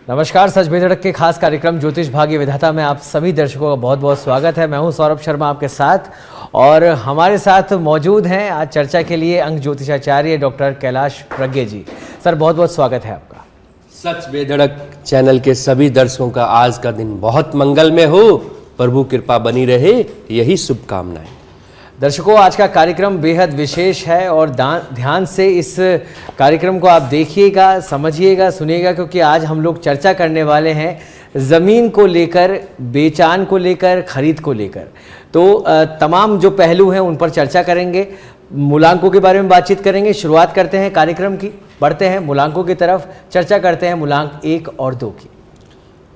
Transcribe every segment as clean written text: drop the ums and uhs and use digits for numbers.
नमस्कार, सच बेधड़क के खास कार्यक्रम ज्योतिष भाग्य विधाता में आप सभी दर्शकों का बहुत बहुत स्वागत है। मैं हूं सौरभ शर्मा आपके साथ और हमारे साथ मौजूद हैं आज चर्चा के लिए अंक ज्योतिषाचार्य डॉक्टर कैलाश प्रज्ञ जी। सर बहुत बहुत स्वागत है आपका। सच बेधड़क चैनल के सभी दर्शकों का आज का दिन बहुत मंगलमय हो, प्रभु कृपा बनी रहे, यही शुभकामनाएं। दर्शकों, आज का कार्यक्रम बेहद विशेष है और ध्यान से इस कार्यक्रम को आप देखिएगा, समझिएगा, सुनिएगा, क्योंकि आज हम लोग चर्चा करने वाले हैं ज़मीन को लेकर, बेचान को लेकर, खरीद को लेकर। तो तमाम जो पहलू हैं उन पर चर्चा करेंगे, मूलांकों के बारे में बातचीत करेंगे। शुरुआत करते हैं कार्यक्रम की, बढ़ते हैं मूलांकों की तरफ, चर्चा करते हैं मूलांक 1 और 2 की।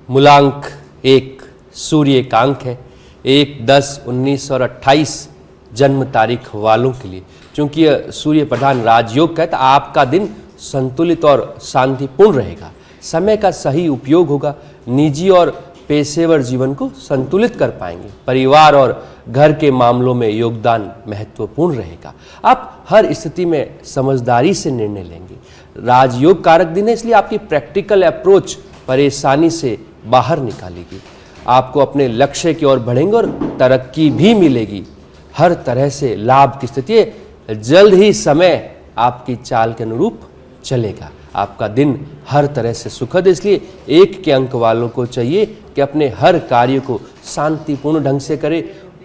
मूलांक 1 सूर्य का अंक है। 1, 10, 19 और 28 जन्म तारीख वालों के लिए, चूंकि यह सूर्य प्रधान राजयोग का है, तो आपका दिन संतुलित और शांतिपूर्ण रहेगा। समय का सही उपयोग होगा, निजी और पेशेवर जीवन को संतुलित कर पाएंगे। परिवार और घर के मामलों में योगदान महत्वपूर्ण रहेगा। आप हर स्थिति में समझदारी से निर्णय लेंगे। राजयोग कारक दिन है, इसलिए आपकी प्रैक्टिकल अप्रोच परेशानी से बाहर निकालेगी। आपको अपने लक्ष्य की ओर बढ़ेंगे और तरक्की भी मिलेगी। हर तरह से लाभ की स्थिति है। जल्द ही समय आपकी चाल के अनुरूप चलेगा। आपका दिन हर तरह से सुखद है, इसलिए 1 के अंक वालों को चाहिए कि अपने हर कार्य को शांतिपूर्ण ढंग से करें,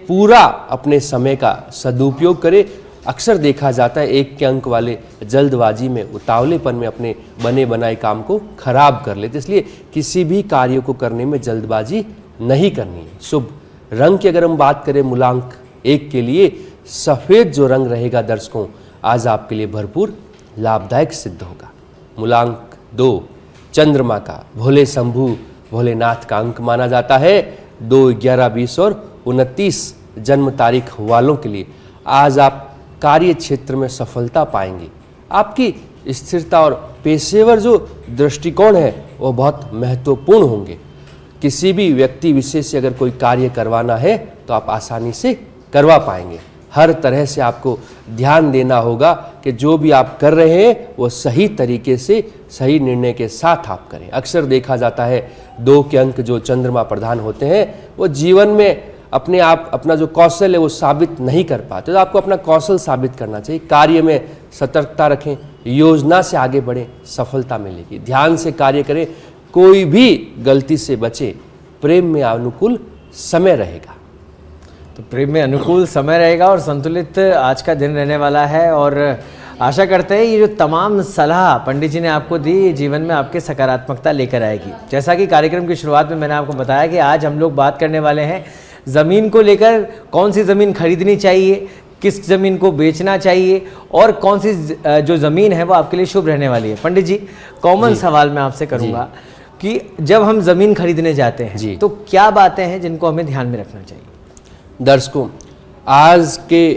पूरा अपने समय का सदुपयोग करें। अक्सर देखा जाता है 1 के अंक वाले जल्दबाजी में, उतावलेपन में अपने बने बनाए काम को खराब कर लेते, इसलिए किसी भी कार्य को करने में जल्दबाजी नहीं करनी है। शुभ रंग की अगर हम बात करें मूलांक 1 के लिए, सफ़ेद जो रंग रहेगा दर्शकों, आज आपके लिए भरपूर लाभदायक सिद्ध होगा। मूलांक 2 चंद्रमा का भोले शंभु भोलेनाथ का अंक माना जाता है। 2, 11, 20 और 29 जन्म तारीख वालों के लिए आज आप कार्य क्षेत्र में सफलता पाएंगे। आपकी स्थिरता और पेशेवर जो दृष्टिकोण है वो बहुत महत्वपूर्ण होंगे। किसी भी व्यक्ति विशेष से अगर कोई कार्य करवाना है तो आप आसानी से करवा पाएंगे। हर तरह से आपको ध्यान देना होगा कि जो भी आप कर रहे हैं वो सही तरीके से, सही निर्णय के साथ आप करें। अक्सर देखा जाता है 2 के अंक जो चंद्रमा प्रधान होते हैं वो जीवन में अपने आप अपना जो कौशल है वो साबित नहीं कर पाते, तो आपको अपना कौशल साबित करना चाहिए। कार्य में सतर्कता रखें, योजना से आगे बढ़ें, सफलता मिलेगी। ध्यान से कार्य करें, कोई भी गलती से बचे। प्रेम में अनुकूल समय रहेगा। तो प्रेम में अनुकूल समय रहेगा और संतुलित आज का दिन रहने वाला है और आशा करते हैं ये जो तमाम सलाह पंडित जी ने आपको दी जीवन में आपके सकारात्मकता लेकर आएगी। जैसा कि कार्यक्रम की शुरुआत में मैंने आपको बताया कि आज हम लोग बात करने वाले हैं ज़मीन को लेकर, कौन सी ज़मीन खरीदनी चाहिए, किस ज़मीन को बेचना चाहिए और कौन सी जो ज़मीन है वो आपके लिए शुभ रहने वाली है। पंडित जी, कॉमन सवाल मैं आपसे करूँगा कि जब हम ज़मीन खरीदने जाते हैं तो क्या बातें हैं जिनको हमें ध्यान में रखना चाहिए? दर्शकों, आज के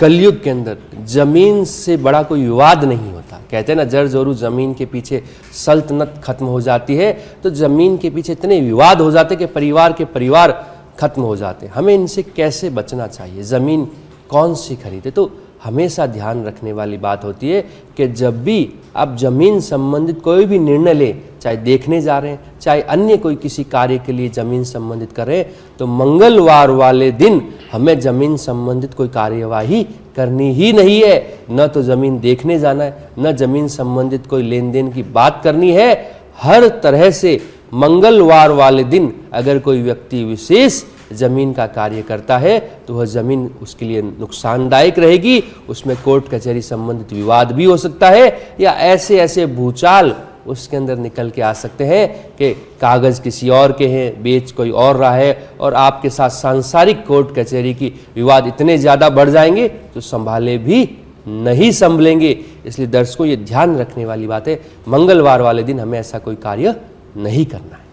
कलयुग के अंदर जमीन से बड़ा कोई विवाद नहीं होता। कहते हैं ना, जर जोरू जमीन के पीछे सल्तनत खत्म हो जाती है, तो जमीन के पीछे इतने विवाद हो जाते कि परिवार के परिवार खत्म हो जाते हैं। हमें इनसे कैसे बचना चाहिए, जमीन कौन सी खरीदे? तो हमेशा ध्यान रखने वाली बात होती है कि जब भी आप जमीन संबंधित कोई भी निर्णय लें, चाहे देखने जा रहे हैं, चाहे अन्य कोई किसी कार्य के लिए जमीन संबंधित कर रहे हैं, तो मंगलवार वाले दिन हमें जमीन संबंधित कोई कार्यवाही करनी ही नहीं है। न तो जमीन देखने जाना है, न जमीन संबंधित कोई लेन देन की बात करनी है। हर तरह से मंगलवार वाले दिन अगर कोई व्यक्ति विशेष जमीन का कार्य करता है तो वह जमीन उसके लिए नुकसानदायक रहेगी। उसमें कोर्ट कचहरी संबंधित विवाद भी हो सकता है, या ऐसे ऐसे भूचाल उसके अंदर निकल के आ सकते हैं कि कागज़ किसी और के हैं, बेच कोई और रहा है, और आपके साथ सांसारिक कोर्ट कचहरी की विवाद इतने ज़्यादा बढ़ जाएंगे तो संभाले भी नहीं संभलेंगे। इसलिए दर्शकों, ये ध्यान रखने वाली बात है, मंगलवार वाले दिन हमें ऐसा कोई कार्य नहीं करना है।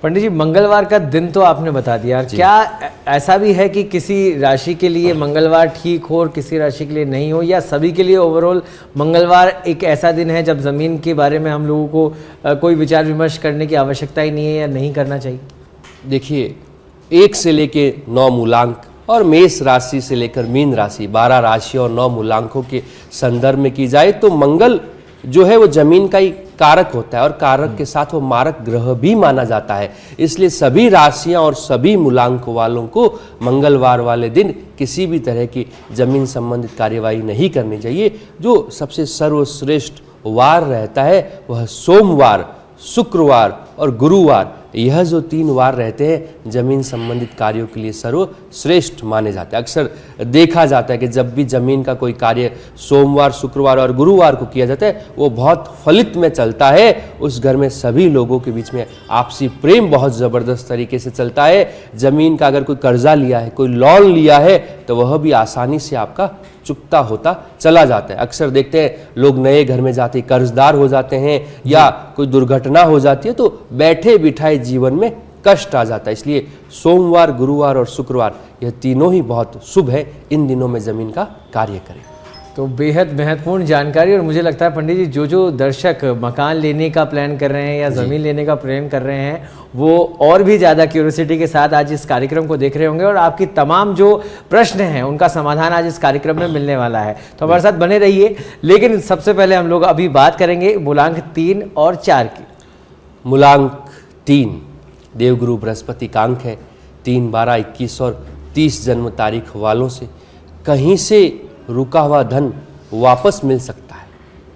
पंडित जी, मंगलवार का दिन तो आपने बता दिया, क्या ऐसा भी है कि किसी राशि के लिए मंगलवार ठीक हो और किसी राशि के लिए नहीं हो, या सभी के लिए ओवरऑल मंगलवार एक ऐसा दिन है जब ज़मीन के बारे में हम लोगों को कोई विचार विमर्श करने की आवश्यकता ही नहीं है या नहीं करना चाहिए? देखिए, 1 से लेके 9 मूलांक और मेष राशि से लेकर मीन राशि, 12 राशियों और 9 मूलांकों के संदर्भ में की जाए तो मंगल जो है वो जमीन का ही कारक होता है और कारक के साथ वो मारक ग्रह भी माना जाता है। इसलिए सभी राशियां और सभी मूलांक वालों को मंगलवार वाले दिन किसी भी तरह की जमीन संबंधित कार्यवाही नहीं करनी चाहिए। जो सबसे सर्वश्रेष्ठ वार रहता है वह सोमवार, शुक्रवार और गुरुवार, यह जो 3 वार रहते हैं जमीन संबंधित कार्यों के लिए सर्वश्रेष्ठ माने जाते हैं। अक्सर देखा जाता है कि जब भी जमीन का कोई कार्य सोमवार, शुक्रवार और गुरुवार को किया जाता है वो बहुत फलित में चलता है। उस घर में सभी लोगों के बीच में आपसी प्रेम बहुत ज़बरदस्त तरीके से चलता है। जमीन का अगर कोई कर्जा लिया है, कोई लोन लिया है तो वह भी आसानी से आपका चुकता होता चला जाता है। अक्सर देखते हैं लोग नए घर में जाते कर्जदार हो जाते हैं या कोई दुर्घटना हो जाती है तो बैठे बिठाए जीवन में कष्ट आ जाता है। इसलिए सोमवार, गुरुवार और शुक्रवार यह तीनों ही बहुत शुभ है। इन दिनों में जमीन का कार्य करें। तो बेहद महत्वपूर्ण जानकारी। और मुझे लगता है पंडित जी जो दर्शक मकान लेने का प्लान कर रहे हैं या ज़मीन लेने का प्लान कर रहे हैं वो और भी ज़्यादा क्यूरियोसिटी के साथ आज इस कार्यक्रम को देख रहे होंगे और आपकी तमाम जो प्रश्न हैं उनका समाधान आज इस कार्यक्रम में मिलने वाला है। तो हमारे साथ बने रहिए। लेकिन सबसे पहले हम लोग अभी बात करेंगे मूलांक 3 और 4 की। मूलांक 3 देवगुरु बृहस्पति का अंक है। 3, 12, 21 और 30 जन्म तारीख वालों से कहीं से रुका हुआ धन वापस मिल सकता है।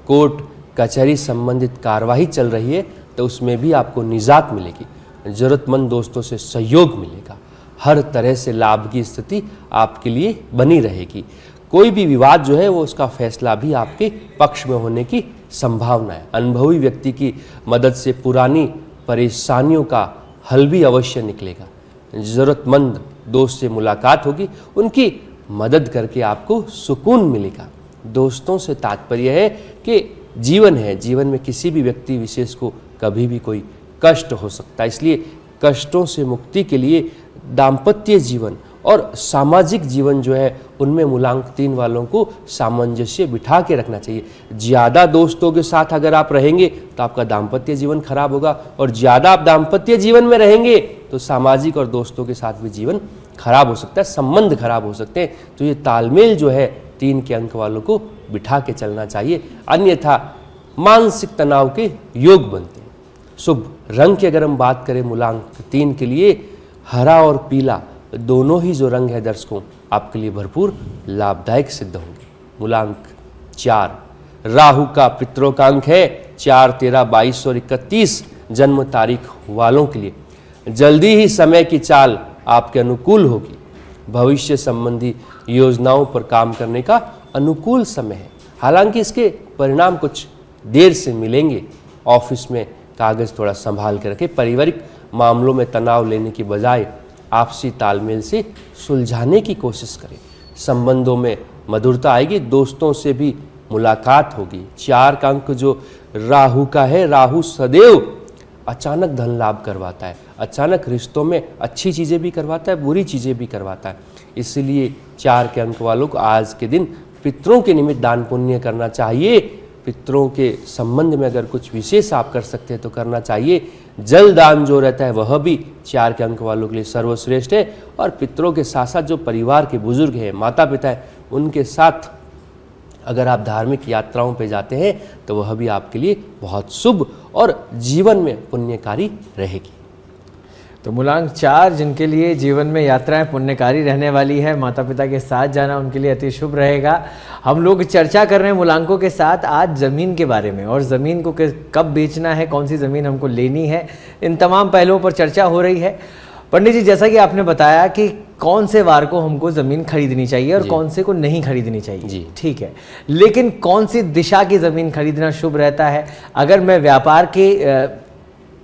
कोर्ट कचहरी संबंधित कार्यवाही चल रही है तो उसमें भी आपको निजात मिलेगी। ज़रूरतमंद दोस्तों से सहयोग मिलेगा। हर तरह से लाभ की स्थिति आपके लिए बनी रहेगी। कोई भी विवाद जो है वो उसका फैसला भी आपके पक्ष में होने की संभावना है। अनुभवी व्यक्ति की मदद से पुरानी परेशानियों का हल भी अवश्य निकलेगा। ज़रूरतमंद दोस्त से मुलाकात होगी, उनकी मदद करके आपको सुकून मिलेगा। दोस्तों से तात्पर्य है कि जीवन है, जीवन में किसी भी व्यक्ति विशेष को कभी भी कोई कष्ट हो सकता है। इसलिए कष्टों से मुक्ति के लिए दाम्पत्य जीवन और सामाजिक जीवन जो है उनमें मूलांक 3 वालों को सामंजस्य बिठा के रखना चाहिए। ज़्यादा दोस्तों के साथ अगर आप रहेंगे तो आपका दाम्पत्य जीवन खराब होगा और ज़्यादा आप दाम्पत्य जीवन में रहेंगे तो सामाजिक और दोस्तों के साथ भी जीवन खराब हो सकता है, संबंध खराब हो सकते हैं। तो ये तालमेल जो है 3 के अंक वालों को बिठा के चलना चाहिए, अन्यथा मानसिक तनाव के योग बनते हैं। शुभ रंग की अगर हम बात करें मूलांक 3 के लिए, हरा और पीला दोनों ही जो रंग है दर्शकों आपके लिए भरपूर लाभदायक सिद्ध होंगे। मूलांक 4 राहु का पितरों का अंक है। 4, 13, 22 और 31 जन्म तारीख वालों के लिए जल्दी ही समय की चाल आपके अनुकूल होगी। भविष्य संबंधी योजनाओं पर काम करने का अनुकूल समय है। हालांकि इसके परिणाम कुछ देर से मिलेंगे। ऑफिस में कागज़ थोड़ा संभाल कर रखें। पारिवारिक मामलों में तनाव लेने की बजाय आपसी तालमेल से सुलझाने की कोशिश करें। संबंधों में मधुरता आएगी, दोस्तों से भी मुलाकात होगी। 4 का अंक जो राहु का है, राहु सदैव अचानक धन लाभ करवाता है, अचानक रिश्तों में अच्छी चीज़ें भी करवाता है, बुरी चीज़ें भी करवाता है। इसलिए 4 के अंक वालों को आज के दिन पितरों के निमित्त दान पुण्य करना चाहिए। पितरों के संबंध में अगर कुछ विशेष आप कर सकते हैं तो करना चाहिए। जल दान जो रहता है वह भी 4 के अंक वालों के लिए सर्वश्रेष्ठ है। और पितरों के साथ साथ जो परिवार के बुजुर्ग हैं, माता पिता हैं, उनके साथ अगर आप धार्मिक यात्राओं पे जाते हैं तो वह भी आपके लिए बहुत शुभ और जीवन में पुण्यकारी रहेगी। तो मूलांक 4 जिनके लिए जीवन में यात्राएं पुण्यकारी रहने वाली है, माता पिता के साथ जाना उनके लिए अति शुभ रहेगा। हम लोग चर्चा कर रहे हैं मूलांकों के साथ आज ज़मीन के बारे में, और ज़मीन को कब बेचना है, कौन सी ज़मीन हमको लेनी है, इन तमाम पहलुओं पर चर्चा हो रही है। पंडित जी, जैसा कि आपने बताया कि कौन से वार को हमको ज़मीन खरीदनी चाहिए और कौन से को नहीं खरीदनी चाहिए, ठीक है, लेकिन कौन सी दिशा की ज़मीन खरीदना शुभ रहता है? अगर मैं व्यापार के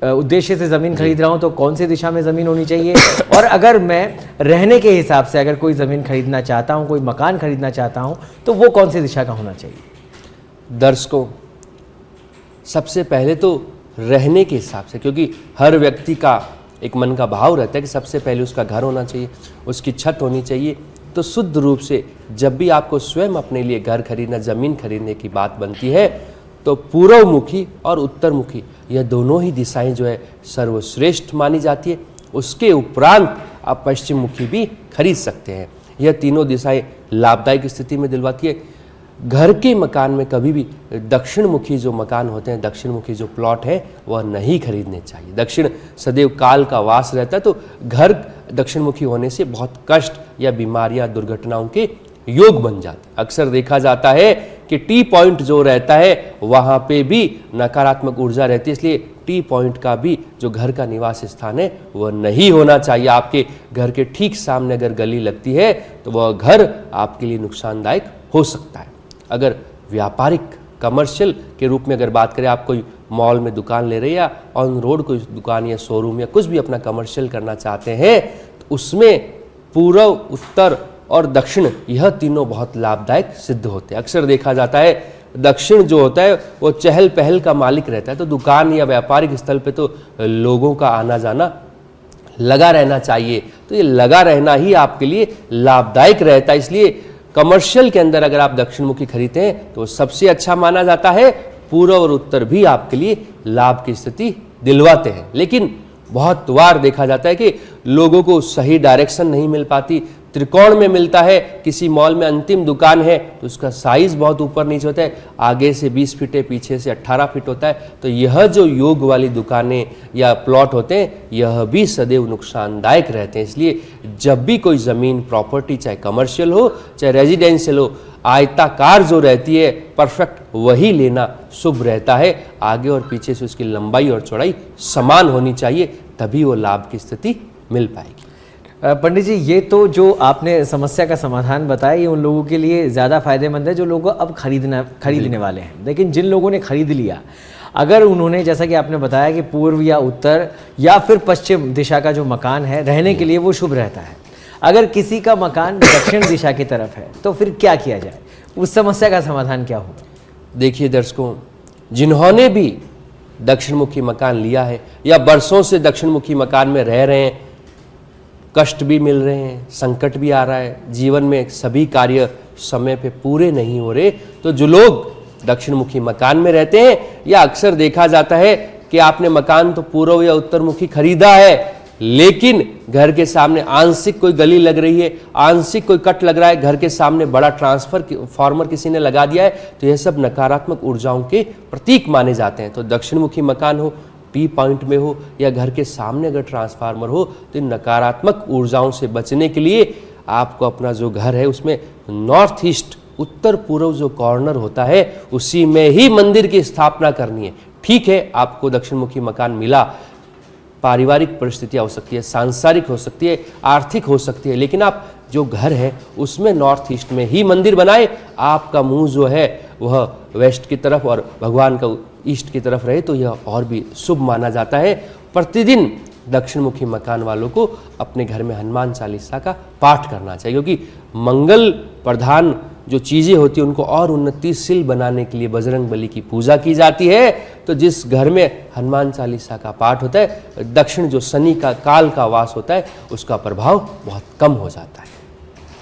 उद्देश्य से ज़मीन खरीद रहा हूं तो कौन सी दिशा में ज़मीन होनी चाहिए? और अगर मैं रहने के हिसाब से अगर कोई ज़मीन खरीदना चाहता हूं, कोई मकान खरीदना चाहता हूं, तो वो कौन सी दिशा का होना चाहिए? दर्शकों, सबसे पहले तो रहने के हिसाब से, क्योंकि हर व्यक्ति का एक मन का भाव रहता है कि सबसे पहले उसका घर होना चाहिए, उसकी छत होनी चाहिए। तो शुद्ध रूप से जब भी आपको स्वयं अपने लिए घर खरीदना, ज़मीन खरीदने की बात बनती है तो पूर्वमुखी और उत्तरमुखी यह दोनों ही दिशाएं जो है सर्वश्रेष्ठ मानी जाती है। उसके उपरांत आप पश्चिम मुखी भी खरीद सकते हैं। यह तीनों दिशाएं लाभदायक स्थिति में दिलवाती है। घर के मकान में कभी भी दक्षिण मुखी जो मकान होते हैं, दक्षिण मुखी जो प्लॉट है, वह नहीं खरीदने चाहिए। दक्षिण सदैव काल का वास रहता है, तो घर दक्षिण मुखी होने से बहुत कष्ट या बीमारियां, दुर्घटनाओं के योग बन जाते हैं। अक्सर देखा जाता है कि टी पॉइंट जो रहता है वहाँ पे भी नकारात्मक ऊर्जा रहती है, इसलिए टी पॉइंट का भी जो घर का निवास स्थान है वह नहीं होना चाहिए। आपके घर के ठीक सामने अगर गली लगती है तो वह घर आपके लिए नुकसानदायक हो सकता है। अगर व्यापारिक कमर्शियल के रूप में अगर बात करें, आप कोई मॉल में दुकान ले रहे हैं या ऑन रोड कोई दुकान या शोरूम या कुछ भी अपना कमर्शियल करना चाहते हैं, तो उसमें पूर्व, उत्तर और दक्षिण यह तीनों बहुत लाभदायक सिद्ध होते हैं। अक्सर देखा जाता है दक्षिण जो होता है वो चहल पहल का मालिक रहता है, तो दुकान या व्यापारिक स्थल पे तो लोगों का आना जाना लगा रहना चाहिए, तो ये लगा रहना ही आपके लिए लाभदायक रहता है। इसलिए कमर्शियल के अंदर अगर आप दक्षिण मुखी खरीदते हैं तो सबसे अच्छा माना जाता है। पूर्व और उत्तर भी आपके लिए लाभ की स्थिति दिलवाते हैं, लेकिन बहुत बार देखा जाता है कि लोगों को सही डायरेक्शन नहीं मिल पाती। त्रिकोण में मिलता है, किसी मॉल में अंतिम दुकान है तो उसका साइज बहुत ऊपर नीचे होता है, आगे से 20 फीट है, पीछे से 18 फीट होता है, तो यह जो योग वाली दुकानें या प्लॉट होते हैं यह भी सदैव नुकसानदायक रहते हैं। इसलिए जब भी कोई ज़मीन, प्रॉपर्टी, चाहे कमर्शियल हो चाहे रेजिडेंशियल हो, आयताकार जो रहती है परफेक्ट वही लेना शुभ रहता है। आगे और पीछे से उसकी लंबाई और चौड़ाई समान होनी चाहिए, तभी वो लाभ की स्थिति मिल पाएगी। पंडित जी, ये तो जो आपने समस्या का समाधान बताया ये उन लोगों के लिए ज़्यादा फायदेमंद है जो लोग अब खरीदने वाले हैं। लेकिन जिन लोगों ने खरीद लिया, अगर उन्होंने, जैसा कि आपने बताया कि पूर्व या उत्तर या फिर पश्चिम दिशा का जो मकान है रहने के लिए वो शुभ रहता है, अगर किसी का मकान दक्षिण दिशा की तरफ है तो फिर क्या किया जाए, उस समस्या का समाधान क्या होगा? देखिए दर्शकों, जिन्होंने भी दक्षिणमुखी मकान लिया है या बरसों से दक्षिणमुखी मकान में रह रहे हैं, कष्ट भी मिल रहे हैं, संकट भी आ रहा है, जीवन में सभी कार्य समय पे पूरे नहीं हो रहे, तो जो लोग दक्षिणमुखी मकान में रहते हैं, या अक्सर देखा जाता है कि आपने मकान तो पूर्व या उत्तरमुखी खरीदा है, लेकिन घर के सामने आंशिक कोई गली लग रही है, आंशिक कोई कट लग रहा है, घर के सामने बड़ा फॉर्मर किसी ने लगा दिया है, तो यह सब नकारात्मक ऊर्जाओं के प्रतीक माने जाते हैं। तो दक्षिणमुखी मकान हो, टी पॉइंट में हो या घर के सामने अगर ट्रांसफार्मर हो, तो इन नकारात्मक ऊर्जाओं से बचने के लिए आपको अपना जो घर है उसमें नॉर्थ ईस्ट, उत्तर पूर्व जो कॉर्नर होता है उसी में ही मंदिर की स्थापना करनी है। ठीक है, आपको दक्षिणमुखी मकान मिला, पारिवारिक परिस्थितियाँ हो सकती है, सांसारिक हो सकती है, आर्थिक हो सकती है, लेकिन आप जो घर है उसमें नॉर्थ ईस्ट में ही मंदिर बनाए, आपका मुंह जो है वह वेस्ट की तरफ और भगवान का ईस्ट की तरफ रहे, तो यह और भी शुभ माना जाता है। प्रतिदिन दक्षिणमुखी मकान वालों को अपने घर में हनुमान चालीसा का पाठ करना चाहिए, क्योंकि मंगल प्रधान जो चीज़ें होती हैं उनको और उन्नतिशील बनाने के लिए बजरंग बली की पूजा की जाती है। तो जिस घर में हनुमान चालीसा का पाठ होता है, दक्षिण जो शनि का काल का वास होता है उसका प्रभाव बहुत कम हो जाता है।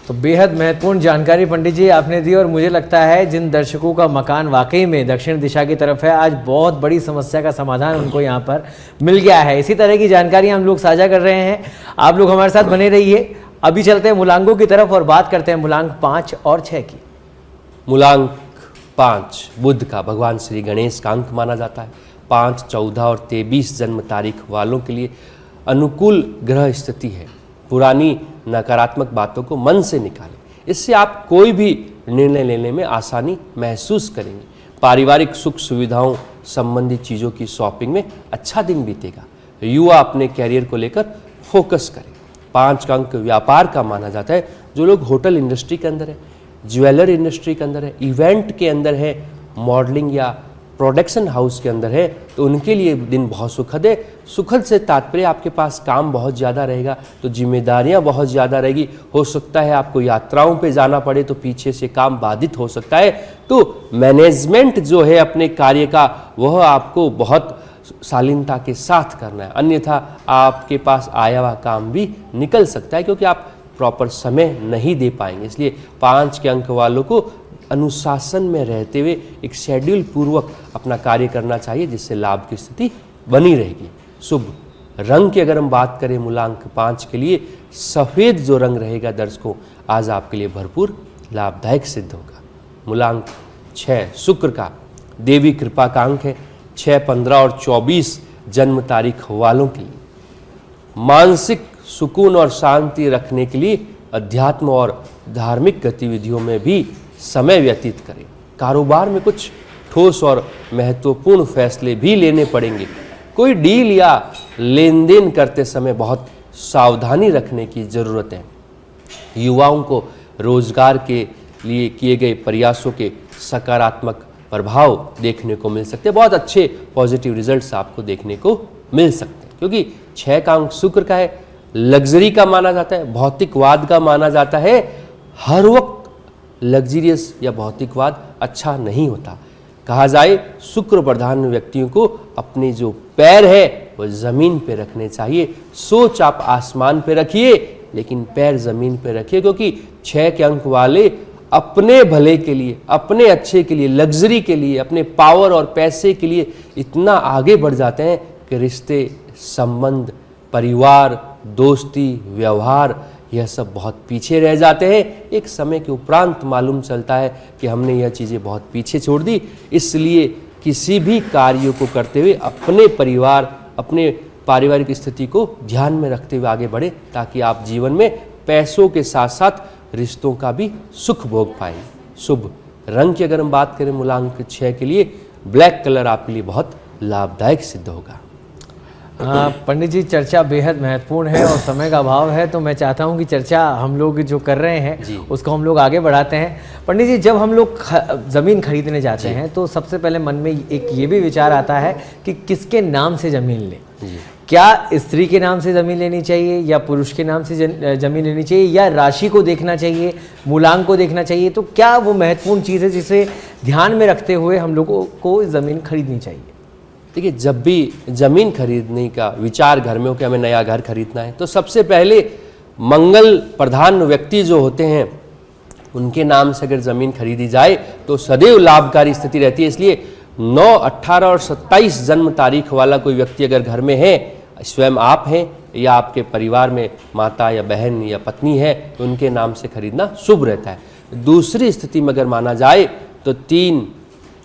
तो बेहद महत्वपूर्ण जानकारी पंडित जी आपने दी, और मुझे लगता है जिन दर्शकों का मकान वाकई में दक्षिण दिशा की तरफ है, आज बहुत बड़ी समस्या का समाधान उनको यहाँ पर मिल गया है। इसी तरह की जानकारी हम लोग साझा कर रहे हैं, आप लोग हमारे साथ बने रहिए। अभी चलते हैं मूलांकों की तरफ और बात करते हैं मूलांक 5 और 6 की। मूलांक 5 बुध का, भगवान श्री गणेश का अंक माना जाता है। 5, 14 और 23 जन्म तारीख वालों के लिए अनुकूल ग्रह स्थिति है। पुरानी नकारात्मक बातों को मन से निकालें, इससे आप कोई भी निर्णय लेने में आसानी महसूस करेंगे। पारिवारिक सुख सुविधाओं संबंधी चीज़ों की शॉपिंग में अच्छा दिन बीतेगा। युवा अपने कैरियर को लेकर फोकस करें। 5 का अंक व्यापार का माना जाता है। जो लोग होटल इंडस्ट्री के अंदर है, ज्वेलर इंडस्ट्री के अंदर है, इवेंट के अंदर है, मॉडलिंग या प्रोडक्शन हाउस के अंदर है, तो उनके लिए दिन बहुत सुखद है। सुखद से तात्पर्य आपके पास काम बहुत ज़्यादा रहेगा, तो जिम्मेदारियां बहुत ज़्यादा रहेगी। हो सकता है आपको यात्राओं पे जाना पड़े, तो पीछे से काम बाधित हो सकता है। तो मैनेजमेंट जो है अपने कार्य का, वह आपको बहुत शालीनता के साथ करना है, अन्यथा आपके पास आया हुआ काम भी निकल सकता है, क्योंकि आप प्रॉपर समय नहीं दे पाएंगे। इसलिए 5 के अंक वालों को अनुशासन में रहते हुए एक शेड्यूल पूर्वक अपना कार्य करना चाहिए, जिससे लाभ की स्थिति बनी रहेगी। शुभ रंग की अगर हम बात करें मूलांक 5 के लिए, सफ़ेद जो रंग रहेगा दर्शकों, आज आपके लिए भरपूर लाभदायक सिद्ध होगा। मूलांक 6 शुक्र का देवी कृपा का अंक है। 6, 15 और 24 जन्म तारीख वालों के लिए मानसिक सुकून और शांति रखने के लिए अध्यात्म और धार्मिक गतिविधियों में भी समय व्यतीत करें। कारोबार में कुछ ठोस और महत्वपूर्ण फैसले भी लेने पड़ेंगे। कोई डील या लेन देन करते समय बहुत सावधानी रखने की ज़रूरत है। युवाओं को रोजगार के लिए किए गए प्रयासों के सकारात्मक प्रभाव देखने को मिल सकते हैं। बहुत अच्छे पॉजिटिव रिजल्ट्स आपको देखने को मिल सकते हैं, क्योंकि 6 का अंक शुक्र का है, लग्जरी का माना जाता है, भौतिकवाद का माना जाता है। हर वक्त लग्जरियस या भौतिकवाद अच्छा नहीं होता। कहा जाए शुक्र प्रधान व्यक्तियों को अपने जो पैर है वो जमीन पे रखने चाहिए। सोच आप आसमान पे रखिए लेकिन पैर जमीन पे रखिए, क्योंकि 6 के अंक वाले अपने भले के लिए, अपने अच्छे के लिए, लग्जरी के लिए, अपने पावर और पैसे के लिए इतना आगे बढ़ जाते हैं कि रिश्ते, संबंध, परिवार, दोस्ती, व्यवहार यह सब बहुत पीछे रह जाते हैं। एक समय के उपरांत मालूम चलता है कि हमने यह चीज़ें बहुत पीछे छोड़ दी। इसलिए किसी भी कार्यों को करते हुए अपने परिवार, अपने पारिवारिक स्थिति को ध्यान में रखते हुए आगे बढ़े, ताकि आप जीवन में पैसों के साथ साथ रिश्तों का भी सुख भोग पाएं। शुभ रंग की अगर हम बात करें मूलांक 6 के लिए, ब्लैक कलर आपके लिए बहुत लाभदायक सिद्ध होगा। पंडित जी, चर्चा बेहद महत्वपूर्ण है और समय का अभाव है, तो मैं चाहता हूं कि चर्चा हम लोग जो कर रहे हैं उसको हम लोग आगे बढ़ाते हैं। पंडित जी, जब हम लोग ज़मीन खरीदने जाते हैं तो सबसे पहले मन में एक ये भी विचार आता है कि किसके नाम से ज़मीन लें। क्या स्त्री के नाम से ज़मीन लेनी चाहिए या पुरुष के नाम से ज़मीन लेनी चाहिए, या राशि को देखना चाहिए, मूलांक को देखना चाहिए? तो क्या वो महत्वपूर्ण चीज़ है जिसे ध्यान में रखते हुए हम लोगों को ज़मीन खरीदनी चाहिए? देखिए, जब भी ज़मीन खरीदने का विचार घर में हो कि हमें नया घर खरीदना है, तो सबसे पहले मंगल प्रधान व्यक्ति जो होते हैं उनके नाम से अगर ज़मीन खरीदी जाए तो सदैव लाभकारी स्थिति रहती है। इसलिए 9, 18 और 27 जन्म तारीख वाला कोई व्यक्ति अगर घर में है, स्वयं आप हैं या आपके परिवार में माता या बहन या पत्नी है, तो उनके नाम से खरीदना शुभ रहता है। दूसरी स्थिति में अगर माना जाए तो 3,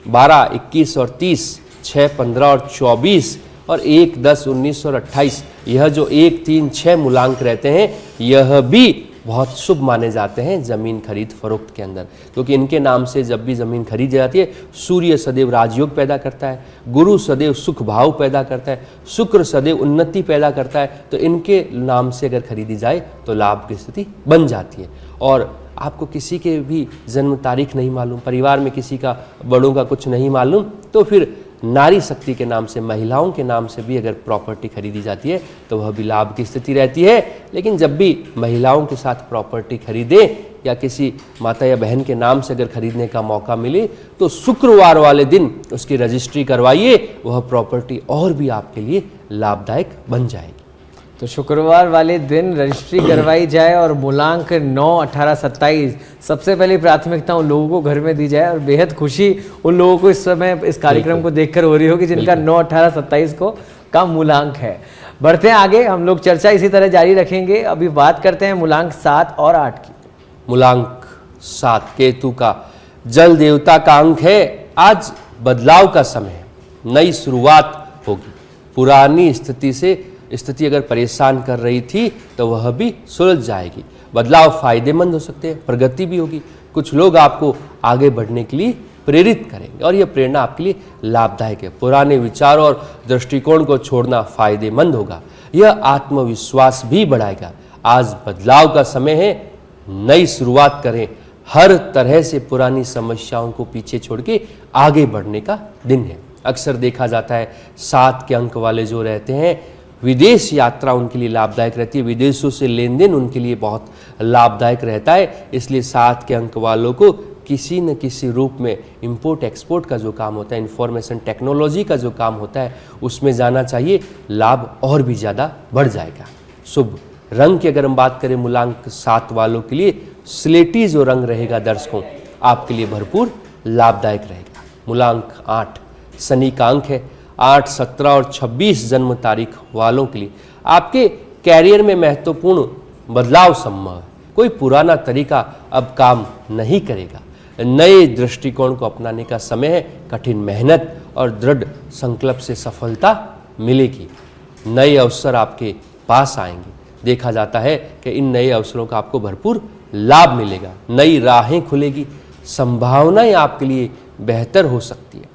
12, 21 और 30, 6, 15 और 24 और 1, 10, 19 और 28, यह जो 1, 3, 6 मूलांक रहते हैं यह भी बहुत शुभ माने जाते हैं ज़मीन खरीद फरोख्त के अंदर, क्योंकि इनके नाम से जब भी ज़मीन खरीदी जाती है, सूर्य सदैव राजयोग पैदा करता है, गुरु सदैव सुख भाव पैदा करता है, शुक्र सदैव उन्नति पैदा करता है। तो इनके नाम से अगर खरीदी जाए तो लाभ की स्थिति बन जाती है। और आपको किसी के भी जन्म तारीख नहीं मालूम, परिवार में किसी का, बड़ों का कुछ नहीं मालूम, तो फिर नारी शक्ति के नाम से, महिलाओं के नाम से भी अगर प्रॉपर्टी खरीदी जाती है तो वह भी लाभ की स्थिति रहती है। लेकिन जब भी महिलाओं के साथ प्रॉपर्टी खरीदें या किसी माता या बहन के नाम से अगर खरीदने का मौका मिले तो शुक्रवार वाले दिन उसकी रजिस्ट्री करवाइए, वह प्रॉपर्टी और भी आपके लिए लाभदायक बन जाएगी। तो शुक्रवार वाले दिन रजिस्ट्री करवाई जाए और मूलांक 9, 18, 27 सबसे पहले प्राथमिकता उन लोगों को घर में दी जाए। और बेहद खुशी उन लोगों को इस समय इस कार्यक्रम को देखकर हो रही होगी जिनका 9, 18, 27 को का मूलांक है। बढ़ते हैं आगे, हम लोग चर्चा इसी तरह जारी रखेंगे। अभी बात करते हैं मूलांक 7 और 8 की। मूलांक 7 केतु का जल देवता का अंक है। आज बदलाव का समय है, नई शुरुआत होगी। पुरानी स्थिति अगर परेशान कर रही थी तो वह भी सुलझ जाएगी। बदलाव फायदेमंद हो सकते हैं, प्रगति भी होगी। कुछ लोग आपको आगे बढ़ने के लिए प्रेरित करेंगे और यह प्रेरणा आपके लिए लाभदायक है। पुराने विचारों और दृष्टिकोण को छोड़ना फायदेमंद होगा। यह आत्मविश्वास भी बढ़ाएगा। आज बदलाव का समय है, नई शुरुआत करें। हर तरह से पुरानी समस्याओं को पीछे छोड़ के आगे बढ़ने का दिन है। अक्सर देखा जाता है 7 के अंक वाले जो रहते हैं, विदेश यात्रा उनके लिए लाभदायक रहती है। विदेशों से लेन देन उनके लिए बहुत लाभदायक रहता है। इसलिए 7 के अंक वालों को किसी न किसी रूप में इंपोर्ट एक्सपोर्ट का जो काम होता है, इंफॉर्मेशन टेक्नोलॉजी का जो काम होता है, उसमें जाना चाहिए। लाभ और भी ज़्यादा बढ़ जाएगा। शुभ रंग की अगर हम बात करें मूलांक 7 वालों के लिए, स्लेटी जो रंग रहेगा दर्शकों, आपके लिए भरपूर लाभदायक रहेगा। मूलांक 8 शनि का अंक है। 8, 17 और 26 जन्म तारीख वालों के लिए आपके कैरियर में महत्वपूर्ण बदलाव संभव है। कोई पुराना तरीका अब काम नहीं करेगा। नए दृष्टिकोण को अपनाने का समय है। कठिन मेहनत और दृढ़ संकल्प से सफलता मिलेगी। नए अवसर आपके पास आएंगे। देखा जाता है कि इन नए अवसरों का आपको भरपूर लाभ मिलेगा। नई राहें खुलेगी, संभावनाएं आपके लिए बेहतर हो सकती है।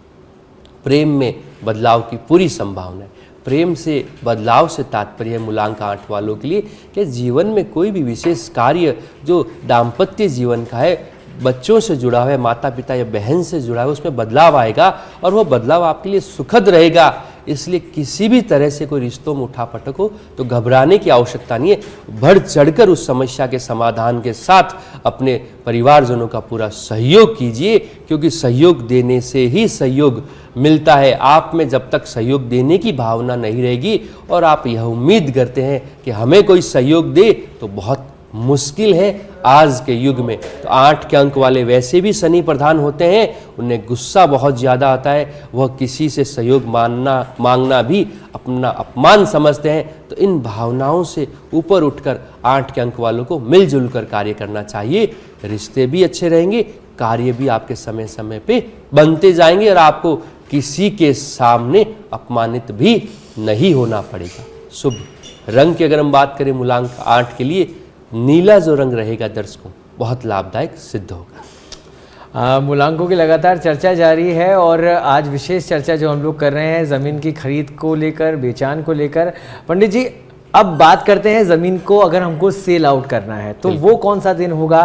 प्रेम में बदलाव की पूरी संभावना है। प्रेम से बदलाव से तात्पर्य है मूलांक 8 वालों के लिए कि जीवन में कोई भी विशेष कार्य जो दाम्पत्य जीवन का है, बच्चों से जुड़ा हुआ है, माता पिता या बहन से जुड़ा है, उसमें बदलाव आएगा और वह बदलाव आपके लिए सुखद रहेगा। इसलिए किसी भी तरह से कोई रिश्तों में उठापटक हो तो घबराने की आवश्यकता नहीं है। बढ़ चढ़कर उस समस्या के समाधान के साथ अपने परिवारजनों का पूरा सहयोग कीजिए, क्योंकि सहयोग देने से ही सहयोग मिलता है। आप में जब तक सहयोग देने की भावना नहीं रहेगी और आप यह उम्मीद करते हैं कि हमें कोई सहयोग दे, तो बहुत मुश्किल है आज के युग में। तो 8 के अंक वाले वैसे भी शनि प्रधान होते हैं, उन्हें गुस्सा बहुत ज़्यादा आता है, वह किसी से सहयोग मांगना भी अपना अपमान समझते हैं। तो इन भावनाओं से ऊपर उठकर 8 के अंक वालों को मिलजुल कर कार्य करना चाहिए। रिश्ते भी अच्छे रहेंगे, कार्य भी आपके समय समय पे बनते जाएंगे और आपको किसी के सामने अपमानित भी नहीं होना पड़ेगा। शुभ रंग की अगर हम बात करें मूलांक 8 के लिए, नीला जो रंग रहेगा दर्शकों बहुत लाभदायक सिद्ध होगा। मूलांकों की लगातार चर्चा जारी है और आज विशेष चर्चा जो हम लोग कर रहे हैं ज़मीन की खरीद को लेकर, बेचान को लेकर। पंडित जी, अब बात करते हैं ज़मीन को अगर हमको सेल आउट करना है तो वो कौन सा दिन होगा,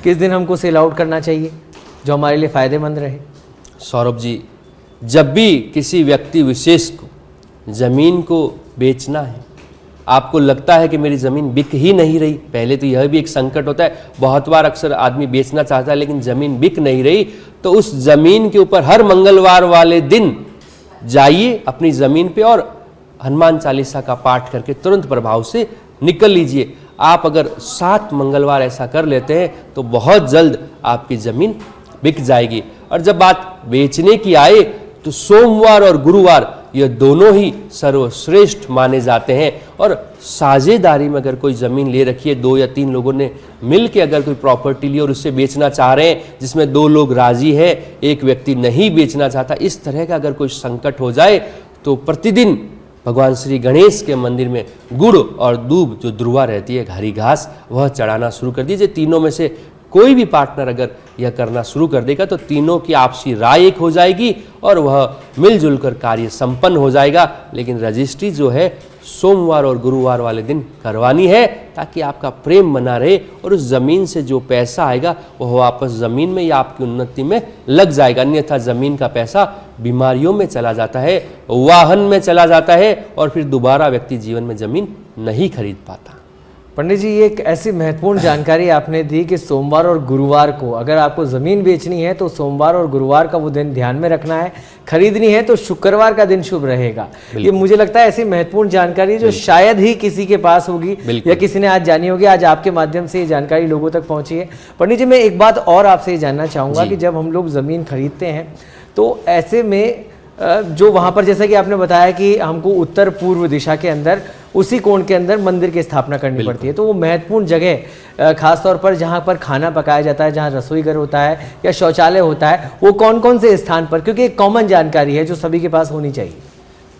किस दिन हमको सेल आउट करना चाहिए जो हमारे लिए फ़ायदेमंद रहे? सौरभ जी, जब भी किसी व्यक्ति विशेष को ज़मीन को बेचना है, आपको लगता है कि मेरी ज़मीन बिक ही नहीं रही, पहले तो यह भी एक संकट होता है। बहुत बार अक्सर आदमी बेचना चाहता है लेकिन ज़मीन बिक नहीं रही, तो उस ज़मीन के ऊपर हर मंगलवार वाले दिन जाइए अपनी ज़मीन पे और हनुमान चालीसा का पाठ करके तुरंत प्रभाव से निकल लीजिए। आप अगर 7 मंगलवार ऐसा कर लेते हैं तो बहुत जल्द आपकी ज़मीन बिक जाएगी। और जब बात बेचने की आए तो सोमवार और गुरुवार ये दोनों ही सर्वश्रेष्ठ माने जाते हैं। और साझेदारी में अगर कोई ज़मीन ले रखी है, 2 या 3 लोगों ने मिल के अगर कोई प्रॉपर्टी ली और उससे बेचना चाह रहे हैं, जिसमें 2 लोग राजी है, एक व्यक्ति नहीं बेचना चाहता, इस तरह का अगर कोई संकट हो जाए तो प्रतिदिन भगवान श्री गणेश के मंदिर में गुड़ और दूब जो ध्रुवा रहती है, हरी घास, वह चढ़ाना शुरू कर दीजिए। तीनों में से कोई भी पार्टनर अगर यह करना शुरू कर देगा तो तीनों की आपसी राय एक हो जाएगी और वह मिलजुल कर कार्य संपन्न हो जाएगा। लेकिन रजिस्ट्री जो है सोमवार और गुरुवार वाले दिन करवानी है, ताकि आपका प्रेम बना रहे और उस ज़मीन से जो पैसा आएगा वह वापस ज़मीन में या आपकी उन्नति में लग जाएगा। अन्यथा ज़मीन का पैसा बीमारियों में चला जाता है, वाहन में चला जाता है और फिर दोबारा व्यक्ति जीवन में ज़मीन नहीं खरीद पाता। पंडित जी, ये एक ऐसी महत्वपूर्ण जानकारी आपने दी कि सोमवार और गुरुवार को अगर आपको ज़मीन बेचनी है तो सोमवार और गुरुवार का वो दिन ध्यान में रखना है, खरीदनी है तो शुक्रवार का दिन शुभ रहेगा। ये मुझे लगता है ऐसी महत्वपूर्ण जानकारी जो शायद ही किसी के पास होगी या किसी ने आज जानी होगी। आज आपके माध्यम से ये जानकारी लोगों तक पहुंची है। पंडित जी, मैं एक बात और आपसे ये जानना चाहूँगा कि जब हम लोग ज़मीन खरीदते हैं तो ऐसे में जो वहाँ पर, जैसा कि आपने बताया कि हमको उत्तर पूर्व दिशा के अंदर, उसी कोण के अंदर मंदिर की स्थापना करनी पड़ती है, तो वो महत्वपूर्ण जगह खास तौर पर जहाँ पर खाना पकाया जाता है, जहाँ रसोई घर होता है या शौचालय होता है, वो कौन कौन से स्थान पर, क्योंकि एक कॉमन जानकारी है जो सभी के पास होनी चाहिए।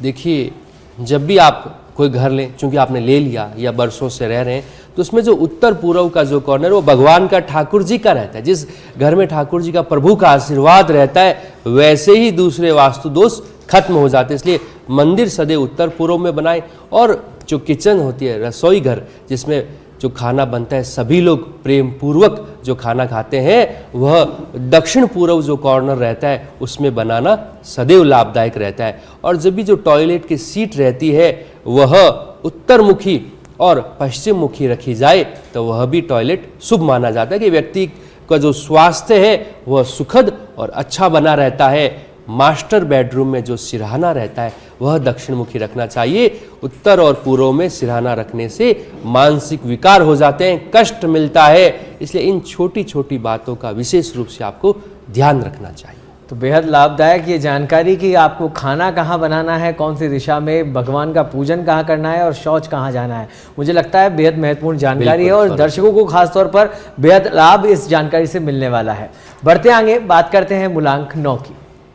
देखिए, जब भी आप कोई घर लें, चूंकि आपने ले लिया या बरसों से रह रहे हैं, तो उसमें जो उत्तर पूर्व का जो कॉर्नर वो भगवान का, ठाकुर जी का रहता है। जिस घर में ठाकुर जी का, प्रभु का आशीर्वाद रहता है, वैसे ही दूसरे वास्तु दोष खत्म हो जाते हैं। इसलिए मंदिर सदैव उत्तर पूर्व में बनाए। और जो किचन होती है, रसोई घर, जिसमें जो खाना बनता है, सभी लोग प्रेम पूर्वक जो खाना खाते हैं, वह दक्षिण पूर्व जो कॉर्नर रहता है उसमें बनाना सदैव लाभदायक रहता है। और जब भी जो टॉयलेट की सीट रहती है वह उत्तर मुखी और पश्चिम मुखी रखी जाए तो वह भी टॉयलेट शुभ माना जाता है, कि व्यक्ति का जो स्वास्थ्य है वह सुखद और अच्छा बना रहता है। मास्टर बेडरूम में जो सिरहाना रहता है वह दक्षिण मुखी रखना चाहिए। उत्तर और पूर्व में सिरहाना रखने से मानसिक विकार हो जाते हैं, कष्ट मिलता है। इसलिए इन छोटी छोटी बातों का विशेष रूप से आपको ध्यान रखना चाहिए। तो बेहद लाभदायक ये जानकारी कि आपको खाना कहाँ बनाना है, कौन सी दिशा में, भगवान का पूजन कहाँ करना है और शौच कहाँ जाना है। मुझे लगता है बेहद महत्वपूर्ण जानकारी है और दर्शकों को खासतौर पर बेहद लाभ इस जानकारी से मिलने वाला है। बढ़ते आगे बात करते हैं मूलांक 9 की।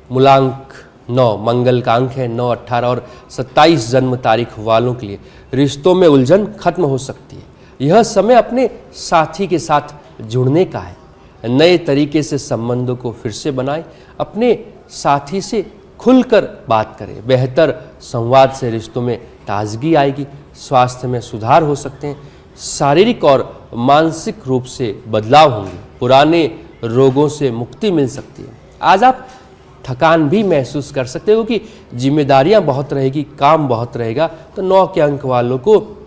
मूलांक 9 मंगल का अंक है। 9, 18 और 27 जन्म तारीख वालों के लिए रिश्तों में उलझन खत्म हो सकती है। यह समय अपने साथी के साथ जुड़ने का है। नए तरीके से संबंधों को फिर से बनाएं, अपने साथी से खुलकर बात करें। बेहतर संवाद से रिश्तों में ताजगी आएगी, स्वास्थ्य में सुधार हो सकते हैं, शारीरिक और मानसिक रूप से बदलाव होंगे, पुराने रोगों से मुक्ति मिल सकती है। आज आप थकान भी महसूस कर सकते हो कि जिम्मेदारियां बहुत रहेगी, काम बहुत रहेगा। तो 9 के अंक वालों को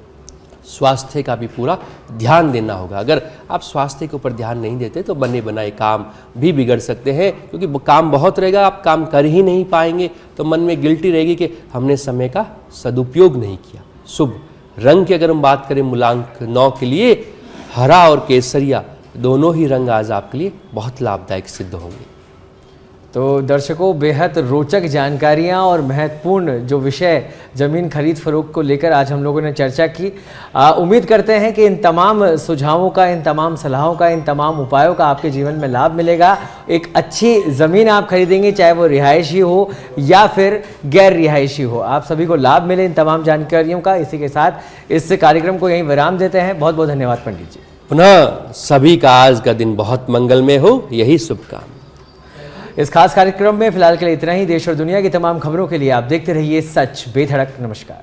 स्वास्थ्य का भी पूरा ध्यान देना होगा। अगर आप स्वास्थ्य के ऊपर ध्यान नहीं देते तो बने बनाए काम भी बिगड़ सकते हैं, क्योंकि काम बहुत रहेगा, आप काम कर ही नहीं पाएंगे तो मन में गिल्टी रहेगी कि हमने समय का सदुपयोग नहीं किया। शुभ रंग की अगर हम बात करें मूलांक 9 के लिए, हरा और केसरिया दोनों ही रंग आज आपके लिए बहुत लाभदायक सिद्ध होंगे। तो दर्शकों, बेहद रोचक जानकारियां और महत्वपूर्ण जो विषय ज़मीन खरीद फरोख्त को लेकर आज हम लोगों ने चर्चा की। उम्मीद करते हैं कि इन तमाम सुझावों का, इन तमाम सलाहों का, इन तमाम उपायों का आपके जीवन में लाभ मिलेगा। एक अच्छी ज़मीन आप खरीदेंगे, चाहे वो रिहायशी हो या फिर गैर रिहायशी हो, आप सभी को लाभ मिले इन तमाम जानकारियों का। इसी के साथ इस कार्यक्रम को यहीं विराम देते हैं। बहुत बहुत धन्यवाद पंडित जी। पुनः सभी का आज का दिन बहुत मंगलमय हो, यही शुभकामना। इस खास कार्यक्रम में फिलहाल के लिए इतना ही। देश और दुनिया की तमाम खबरों के लिए आप देखते रहिए सच बेधड़क। नमस्कार।